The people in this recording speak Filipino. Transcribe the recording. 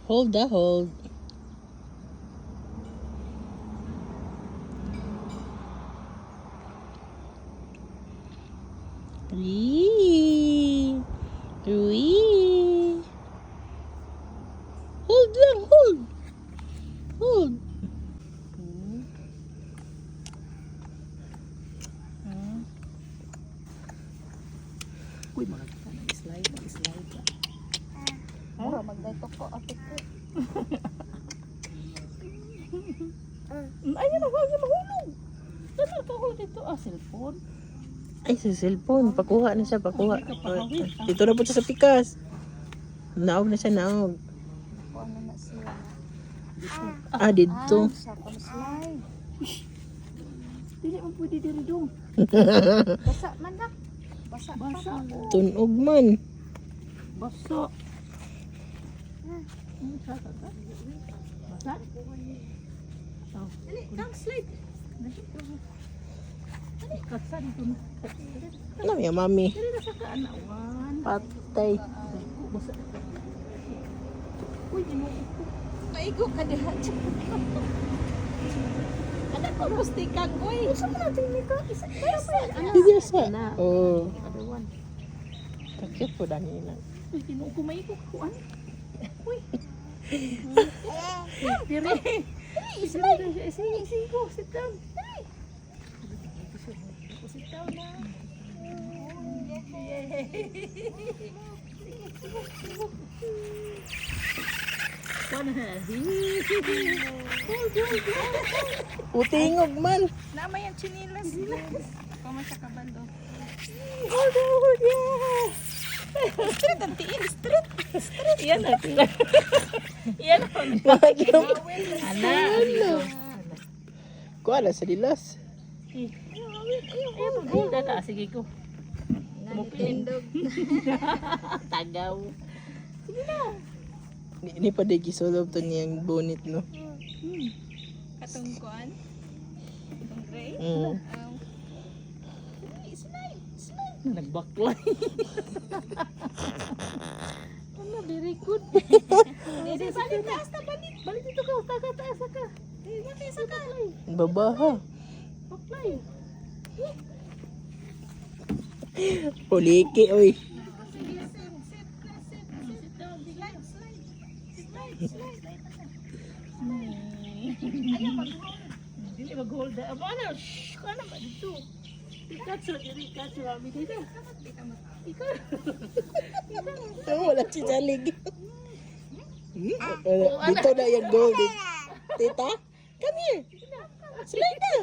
Hold the hold. Wee. Wee. Hold lang, hold. Hold. Uy, mag-slide, mag-slide. Mura magdayto ko atik ko. Ayun na, huwag mahulog. Saan na ito dito? Cellphone. Ay, sa cellphone. Pakuha na siya, pakuha. Dito na po siya sa pikas. Naog na siya, naog. Kung ano na siya. Dito. Sa slide. Dili mo pwede diri dong. Basa man nak. Basa. Basa. Tunog man. Basa. Basa ka ba? Basa? Dali, kang slide. Katsa dito na. Ano yung mami? Dili na sa kaanawan. Patay. Basa. Uy, ginuko ko. Maigo ka diha. Anak ko pustikan oy. Usa man natin ni ka. Isa. Hindi sa. Oh. Other one. Takip po dani na. Uy, ginuko ko maigo ko. Uy. Diri. Slide. Sige, go. Sit down. Sit down na. Putingog man. Namay ang chinilas. Kama sa kabando. Street ang tiin. Street. Yan natin. Yan natin. Ana. Kuha na sa dilas. Ay, pag-hold na. Sige ko. Nagtindog. Tagaw. Ini pa di gisulog to niyang bonnet no. Katong kuan. Katong gray. Slide. Slide. Nagbaklay. Ano, very good. Dili balik taas na balik. Balik dito ka. Taga taas ka. Dili sa ka. Babaha. Baklay. Puliki oy. Dili mag-hold. Aba na. Shhh. Kano ba dito? Ikat sa mami dito. Ikat. Wala si Jalig. Dito na yung gold. Tita, come here. Slide na.